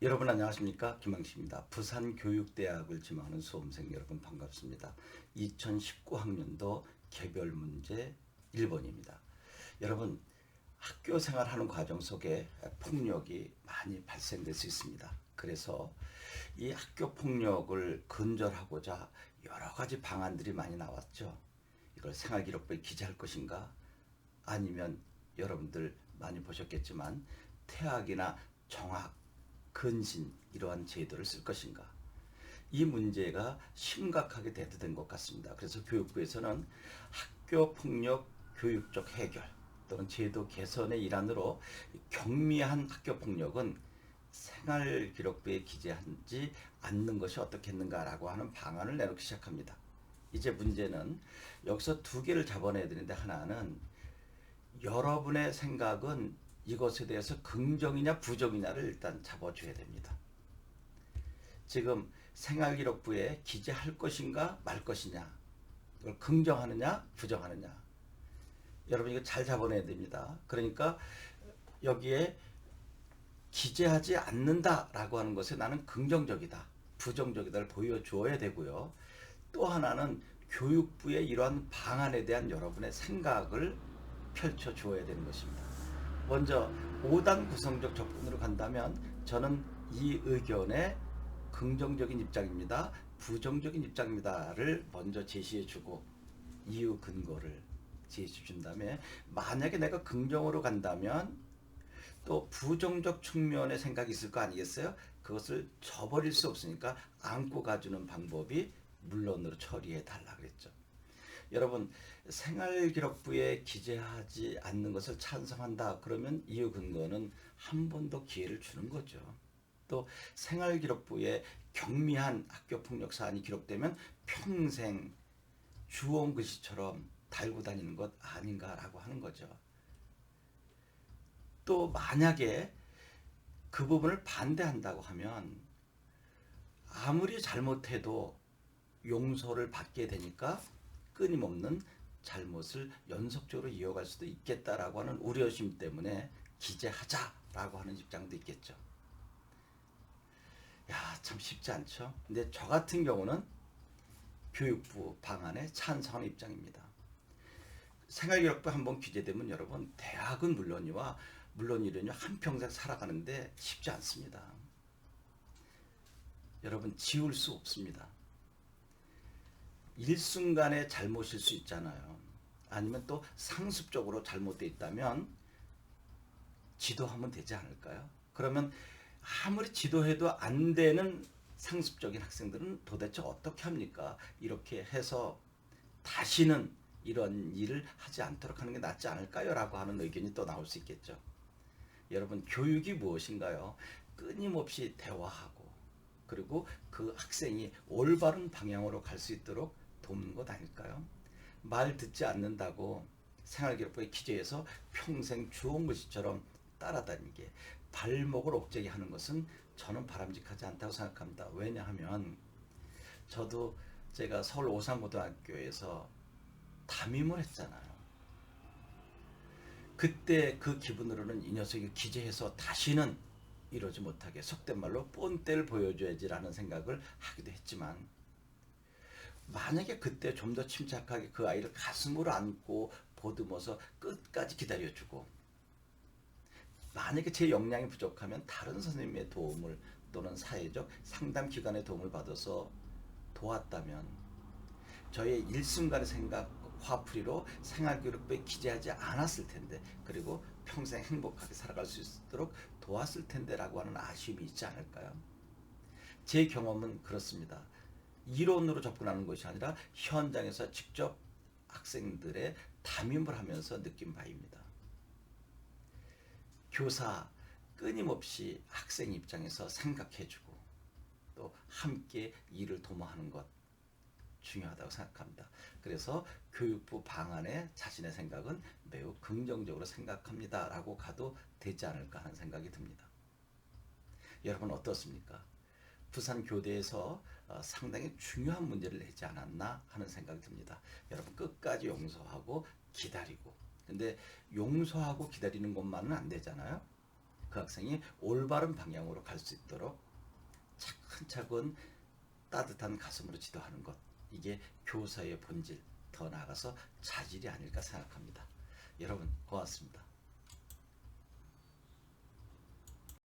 여러분 안녕하십니까? 김항식입니다. 부산교육대학을 지망하는 수험생 여러분 반갑습니다. 2019학년도 개별 문제 1번입니다. 여러분 학교 생활하는 과정 속에 폭력이 많이 발생될 수 있습니다. 그래서 이 학교 폭력을 근절하고자 여러 가지 방안들이 많이 나왔죠. 이걸 생활기록부에 기재할 것인가? 아니면 여러분들 많이 보셨겠지만 퇴학이나 정학, 근신 이러한 제도를 쓸 것인가? 이 문제가 심각하게 대두된 것 같습니다. 그래서 교육부에서는 학교 폭력 교육적 해결 또는 제도 개선의 일환으로 경미한 학교 폭력은 생활기록부에 기재하지 않는 것이 어떻겠는가라고 하는 방안을 내놓기 시작합니다. 이제 문제는 여기서 두 개를 잡아내야 되는데, 하나는 여러분의 생각은 이것에 대해서 긍정이냐 부정이냐를 일단 잡아줘야 됩니다. 지금 생활기록부에 기재할 것인가 말 것이냐, 이걸 긍정하느냐 부정하느냐, 여러분 이거 잘 잡아내야 됩니다. 그러니까 여기에 기재하지 않는다라고 하는 것에 나는 긍정적이다, 부정적이다를 보여줘야 되고요. 또 하나는 교육부의 이러한 방안에 대한 여러분의 생각을 펼쳐주어야 되는 것입니다. 먼저 5단 구성적 접근으로 간다면 저는 이 의견에 긍정적인 입장입니다, 부정적인 입장입니다를 먼저 제시해주고 이유 근거를 제시해준 다음에, 만약에 내가 긍정으로 간다면 또 부정적 측면의 생각이 있을 거 아니겠어요? 그것을 저버릴 수 없으니까 안고 가주는 방법이 물론으로 처리해 달라 그랬죠. 여러분 생활기록부에 기재하지 않는 것을 찬성한다 그러면 이유 근거는 한 번 더 기회를 주는 거죠. 또 생활기록부에 경미한 학교폭력 사안이 기록되면 평생 주홍 글씨처럼 달고 다니는 것 아닌가라고 하는 거죠. 또 만약에 그 부분을 반대한다고 하면 아무리 잘못해도 용서를 받게 되니까 끊임없는 잘못을 연속적으로 이어갈 수도 있겠다라고 하는 우려심 때문에 기재하자라고 하는 입장도 있겠죠. 야, 참 쉽지 않죠. 근데 저 같은 경우는 교육부 방안에 찬성하는 입장입니다. 생활기록부 한번 기재되면 여러분 대학은 물론이려니 한평생 살아가는데 쉽지 않습니다. 여러분 지울 수 없습니다. 일순간의 잘못일 수 있잖아요. 아니면 또 상습적으로 잘못되어 있다면 지도하면 되지 않을까요? 그러면 아무리 지도해도 안 되는 상습적인 학생들은 도대체 어떻게 합니까? 이렇게 해서 다시는 이런 일을 하지 않도록 하는 게 낫지 않을까요? 라고 하는 의견이 또 나올 수 있겠죠. 여러분 교육이 무엇인가요? 끊임없이 대화하고 그리고 그 학생이 올바른 방향으로 갈 수 있도록 돕는 것 아닐까요? 말 듣지 않는다고 생활기록부에 기재해서 평생 주홍글씨처럼 따라다니게 발목을 옥죄게 하는 것은 저는 바람직하지 않다고 생각합니다. 왜냐하면 저도 제가 서울 오산고등학교에서 담임을 했잖아요. 그때 그 기분으로는 이 녀석이 기재해서 다시는 이러지 못하게 속된 말로 본때를 보여줘야지라는 생각을 하기도 했지만, 만약에 그때 좀 더 침착하게 그 아이를 가슴으로 안고 보듬어서 끝까지 기다려주고, 만약에 제 역량이 부족하면 다른 선생님의 도움을 또는 사회적 상담 기관의 도움을 받아서 도왔다면 저의 일순간의 생각 화풀이로 생활기록부에 기재하지 않았을 텐데, 그리고 평생 행복하게 살아갈 수 있도록 도왔을 텐데라고 하는 아쉬움이 있지 않을까요? 제 경험은 그렇습니다. 이론으로 접근하는 것이 아니라 현장에서 직접 학생들의 담임을 하면서 느낀 바입니다. 교사 끊임없이 학생 입장에서 생각해주고 또 함께 일을 도모하는 것 중요하다고 생각합니다. 그래서 교육부 방안에 자신의 생각은 매우 긍정적으로 생각합니다 라고 가도 되지 않을까 하는 생각이 듭니다. 여러분 어떻습니까? 부산교대에서 상당히 중요한 문제를 내지 않았나 하는 생각이 듭니다. 여러분 끝까지 용서하고 기다리고, 근데 용서하고 기다리는 것만은 안 되잖아요. 그 학생이 올바른 방향으로 갈 수 있도록 차근차근 따뜻한 가슴으로 지도하는 것, 이게 교사의 본질, 더 나아가서 자질이 아닐까 생각합니다. 여러분 고맙습니다.